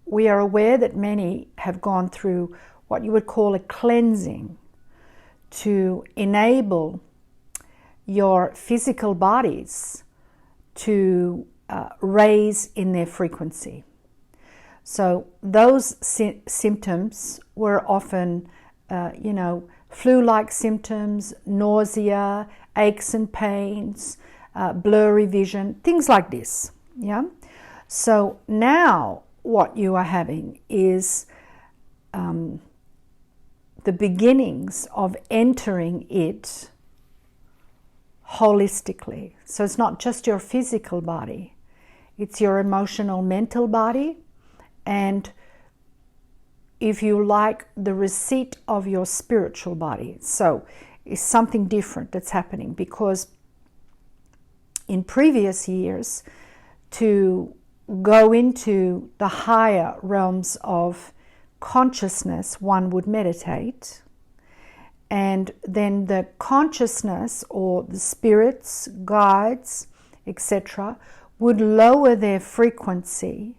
we are aware that many have gone through what you would call a cleansing to enable your physical bodies to raise in their frequency. So those symptoms were often, flu-like symptoms, nausea, aches and pains, blurry vision, things like this. Yeah. So now what you are having is the beginnings of entering it holistically. So it's not just your physical body, it's your emotional, mental body, and if you like, the receipt of your spiritual body. So it's something different that's happening, because in previous years, to go into the higher realms of consciousness, one would meditate, and then the consciousness or the spirits, guides, etc., would lower their frequency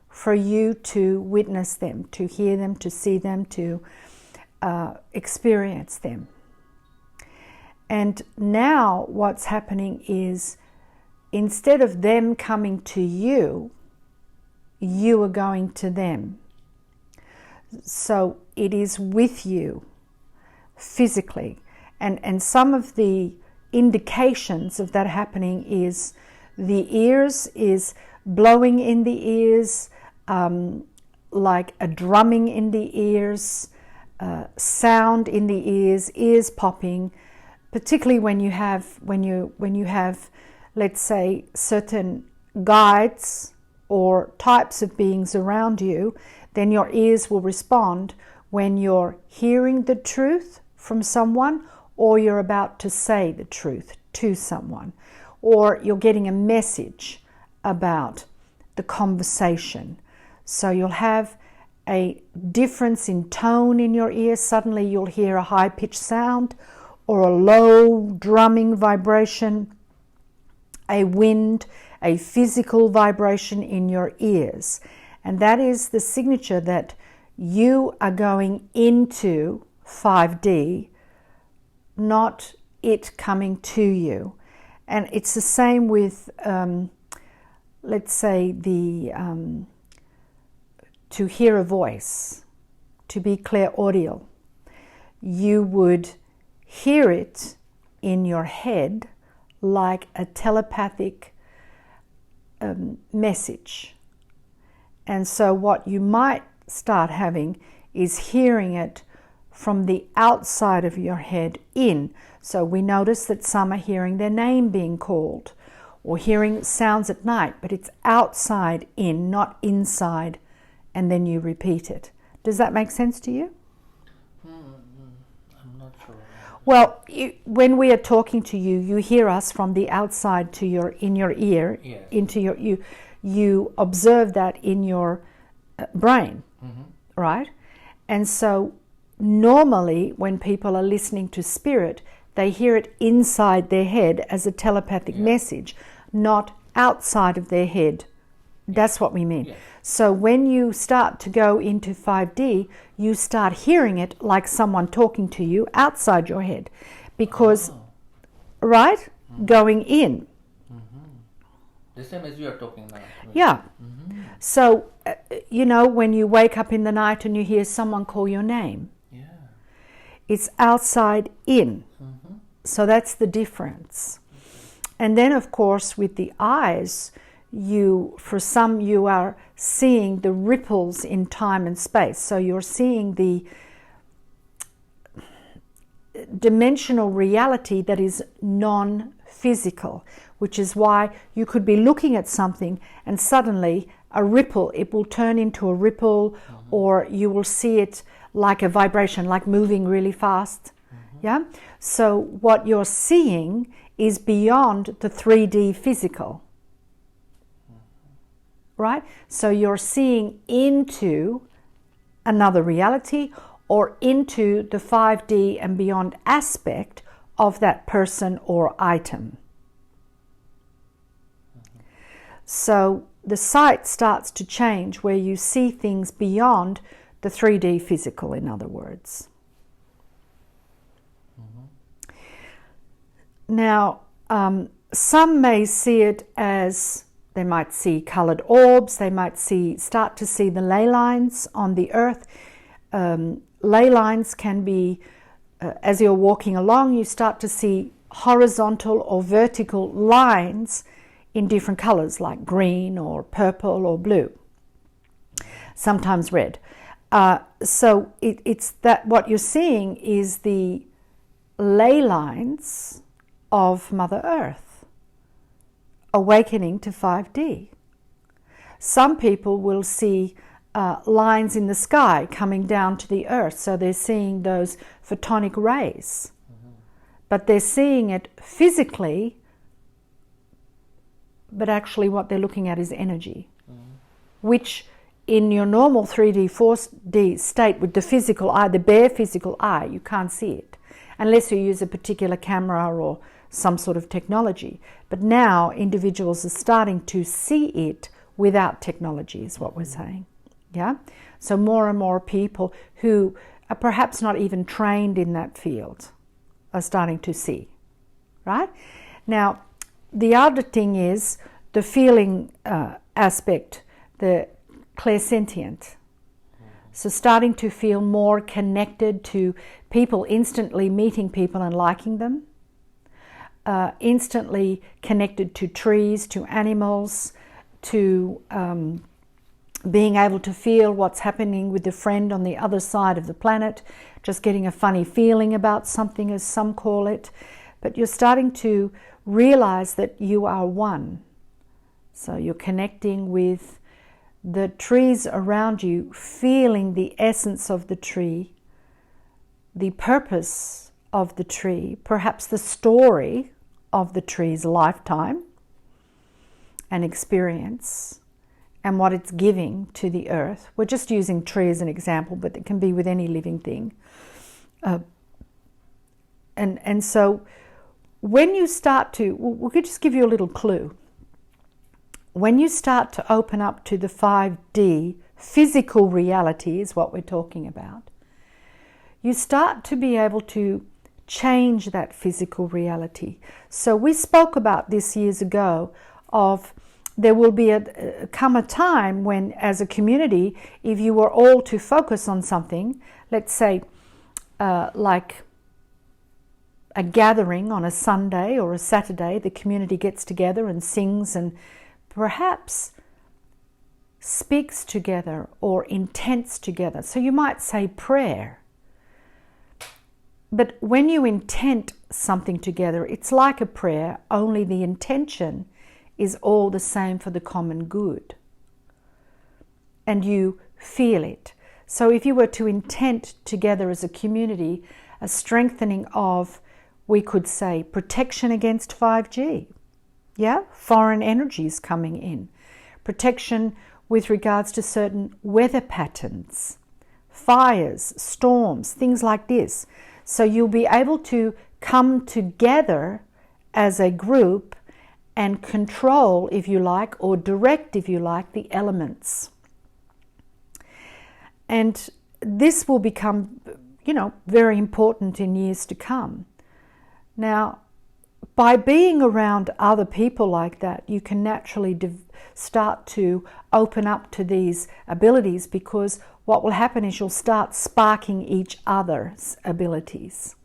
for you to witness them, to hear them, to see them, to experience them. And now what's happening is, instead of them coming to you, you are going to them. So it is with you physically. And some of the indications of that happening is the ears, is blowing in the ears, like a drumming in the ears, sound in the ears popping, particularly when you have, let's say, certain guides or types of beings around you, then your ears will respond when you're hearing the truth from someone, or you're about to say the truth to someone, or you're getting a message about the conversation. So you'll have a difference in tone in your ear. Suddenly you'll hear a high-pitched sound or a low drumming vibration, a wind, a physical vibration in your ears. And that is the signature that you are going into 5D, not it coming to you. And it's the same with, let's say, to hear a voice, to be clairaudible. You would hear it in your head like a telepathic message. And so what you might start having is hearing it from the outside of your head in. So we notice that some are hearing their name being called, or hearing sounds at night, but it's outside in, not inside, and then you repeat it. Does that make sense to you? I'm not sure. Well, when we are talking to you, you hear us from the outside to in your ear, yes. into your you observe that in your brain, right? And so normally when people are listening to spirit, they hear it inside their head as a telepathic message, not outside of their head. That's what we mean. Yes. So when you start to go into 5D, you start hearing it like someone talking to you outside your head, because, right, going in. The same as you are talking now. Yeah. So, when you wake up in the night and you hear someone call your name, it's outside in. So that's the difference. And then, of course, with the eyes, for some you are seeing the ripples in time and space. So you're seeing the dimensional reality that is non-physical, which is why you could be looking at something and suddenly a ripple, it will turn into a ripple, or you will see it like a vibration, like moving really fast. Yeah. So what you're seeing is beyond the 3D physical. Right? So you're seeing into another reality, or into the 5D and beyond aspect of that person or item. So the sight starts to change, where you see things beyond the 3D physical, in other words. Now, some may see it as, they might see colored orbs, they might start to see the ley lines on the earth. Ley lines can be, as you're walking along, you start to see horizontal or vertical lines in different colors, like green or purple or blue, sometimes red. So it's that what you're seeing is the ley lines of Mother Earth awakening to 5D. Some people will see lines in the sky coming down to the earth, so they're seeing those photonic rays, but they're seeing it physically, but actually what they're looking at is energy, which in your normal 3D, 4D state with the physical eye, the bare physical eye, you can't see it unless you use a particular camera or some sort of technology. But now individuals are starting to see it without technology, is what we're saying. Yeah? So more and more people who are perhaps not even trained in that field are starting to see, right? Now, the other thing is the feeling aspect, the clairsentient. So starting to feel more connected to people, instantly meeting people and liking them, instantly connected to trees, to animals, to being able to feel what's happening with a friend on the other side of the planet, just getting a funny feeling about something, as some call it. But you're starting to realize that you are one. So you're connecting with the trees around you, feeling the essence of the tree, the purpose of the tree, perhaps the story of the tree's lifetime and experience, and what it's giving to the earth. We're just using tree as an example, but it can be with any living thing. And so when you start to, we could just give you a little clue. When you start to open up to the 5D, physical reality is what we're talking about, you start to be able to change that physical reality. So we spoke about this years ago of there will be come a time when, as a community, if you were all to focus on something, let's say like a gathering on a Sunday or a Saturday, the community gets together and sings and perhaps speaks together or intents together. So you might say prayer. But when you intent something together, it's like a prayer, only the intention is all the same for the common good. And you feel it. So if you were to intent together as a community, a strengthening of, we could say, protection against 5G. Yeah, foreign energies coming in. Protection with regards to certain weather patterns, fires, storms, things like this. So you'll be able to come together as a group and control, if you like, or direct, if you like, the elements. And this will become, very important in years to come. Now, by being around other people like that, you can naturally start to open up to these abilities, because what will happen is you'll start sparking each other's abilities.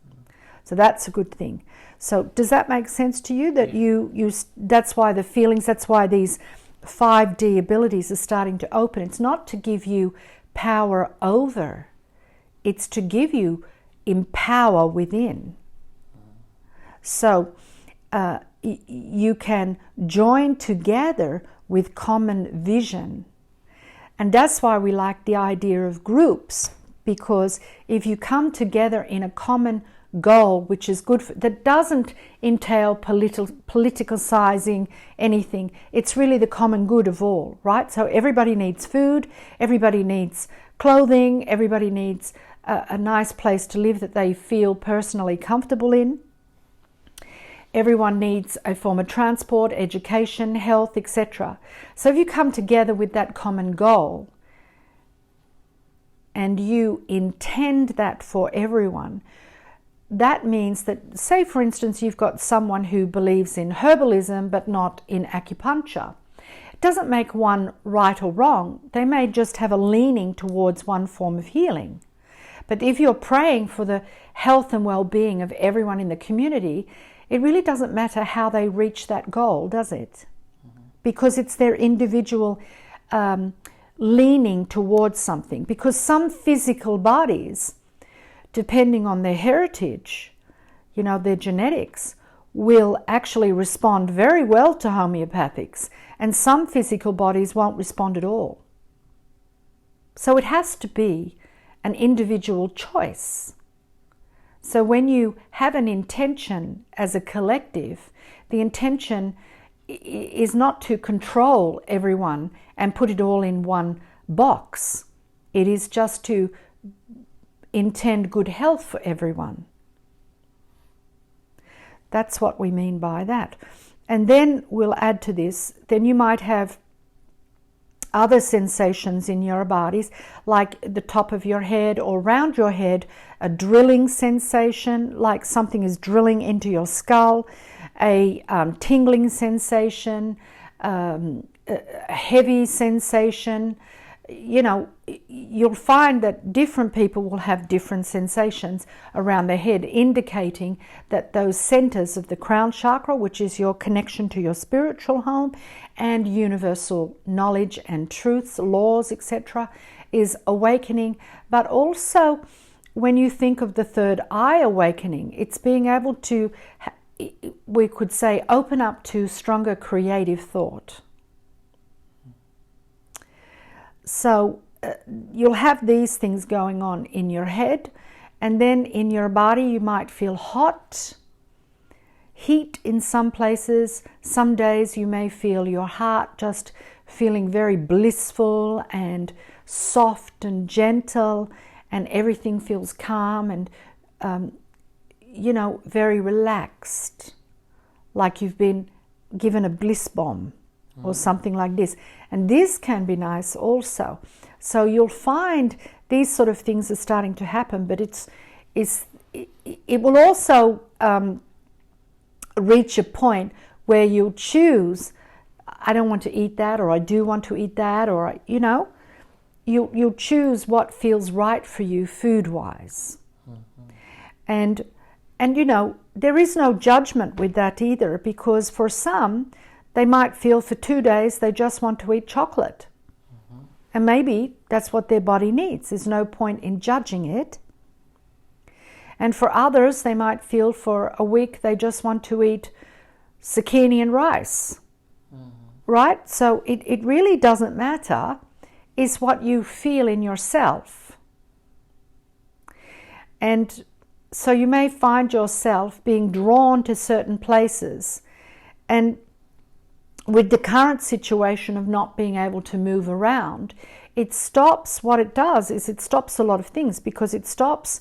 So that's a good thing. So does that make sense to you? That you that's why the feelings, that's why these 5D abilities are starting to open. It's not to give you power over, it's to give you empower within. So you can join together with common vision. And that's why we like the idea of groups, because if you come together in a common goal, which is good, that doesn't entail politicizing anything. It's really the common good of all, right? So everybody needs food, everybody needs clothing, everybody needs a nice place to live that they feel personally comfortable in. everyone needs a form of transport, education, health, etc. So if you come together with that common goal and you intend that for everyone, that means that, say for instance, you've got someone who believes in herbalism but not in acupuncture. It doesn't make one right or wrong. They may just have a leaning towards one form of healing. But if you're praying for the health and well-being of everyone in the community, it really doesn't matter how they reach that goal, does it? Because it's their individual leaning towards something. Because some physical bodies, depending on their heritage, their genetics, will actually respond very well to homeopathics, and some physical bodies won't respond at all. So it has to be an individual choice. So when you have an intention as a collective, the intention is not to control everyone and put it all in one box. It is just to intend good health for everyone. That's what we mean by that. And then we'll add to this, then you might have other sensations in your bodies, like the top of your head or around your head, a drilling sensation, like something is drilling into your skull, a tingling sensation, a heavy sensation. You'll find that different people will have different sensations around their head, indicating that those centers of the crown chakra, which is your connection to your spiritual home and universal knowledge and truths, laws, etc., is awakening. But also, when you think of the third eye awakening, it's being able to, we could say, open up to stronger creative thought. So you'll have these things going on in your head, and then in your body you might feel hot, heat in some places. Some days you may feel your heart just feeling very blissful and soft and gentle, and everything feels calm and very relaxed, like you've been given a bliss bomb or something like this. And this can be nice also. So you'll find these sort of things are starting to happen, but it will also reach a point where you'll choose, I don't want to eat that, or I do want to eat that, or you'll choose what feels right for you food-wise. And there is no judgment with that either, because for some, they might feel for 2 days they just want to eat chocolate. And maybe that's what their body needs. There's no point in judging it. And for others, they might feel for a week they just want to eat zucchini and rice. Right? So it really doesn't matter. It's what you feel in yourself. And so you may find yourself being drawn to certain places, and with the current situation of not being able to move around, it stops, what it does is it stops a lot of things, because it stops,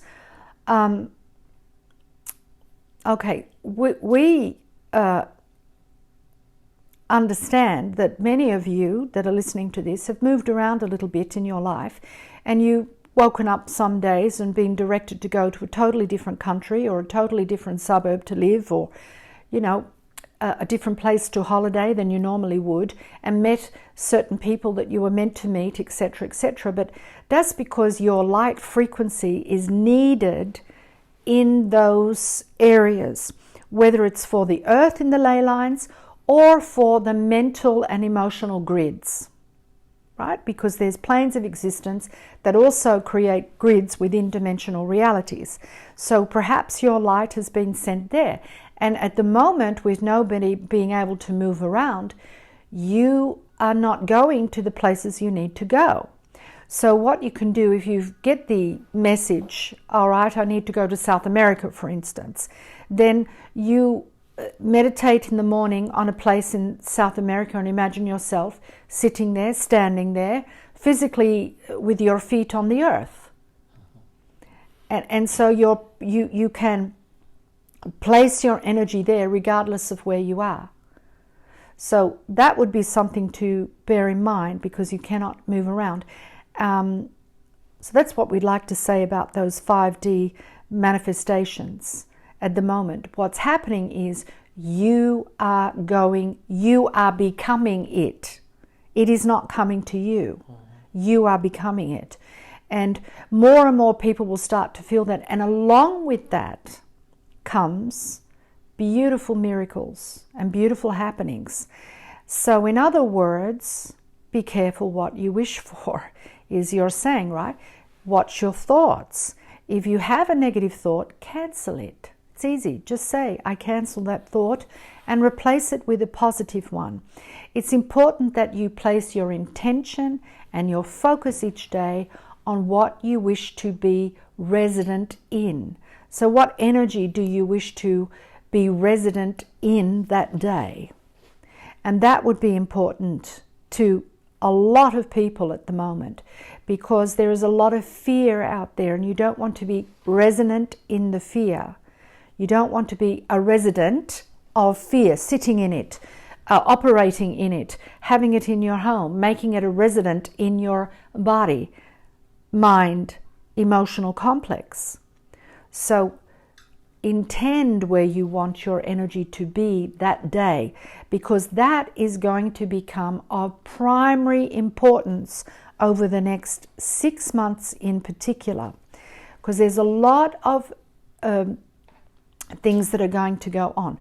we understand that many of you that are listening to this have moved around a little bit in your life, and you've woken up some days and been directed to go to a totally different country or a totally different suburb to live, or, a different place to holiday than you normally would, and met certain people that you were meant to meet, etc., etc. But that's because your light frequency is needed in those areas, whether it's for the earth in the ley lines or for the mental and emotional grids, right? Because there's planes of existence that also create grids within dimensional realities. So perhaps your light has been sent there. And at the moment, with nobody being able to move around, you are not going to the places you need to go. So what you can do, if you get the message, all right, I need to go to South America, for instance, then you meditate in the morning on a place in South America and imagine yourself sitting there, standing there, physically with your feet on the earth. And so you can place your energy there regardless of where you are. So that would be something to bear in mind, because you cannot move around. So that's what we'd like to say about those 5D manifestations at the moment. What's happening is you are becoming it. It is not coming to you. You are becoming it. And more people will start to feel that. And along with that comes beautiful miracles and beautiful happenings. So in other words, be careful what you wish for, is your saying, right? Watch your thoughts. If you have a negative thought, cancel it. It's easy. Just say, I cancel that thought, and replace it with a positive one. It's important that you place your intention and your focus each day on what you wish to be resident in. So what energy do you wish to be resident in that day? And that would be important to a lot of people at the moment, because there is a lot of fear out there, and you don't want to be resonant in the fear. You don't want to be a resident of fear, sitting in it, operating in it, having it in your home, making it a resident in your body, mind, emotional complex. So intend where you want your energy to be that day, because that is going to become of primary importance over the next 6 months in particular, because there's a lot of things that are going to go on.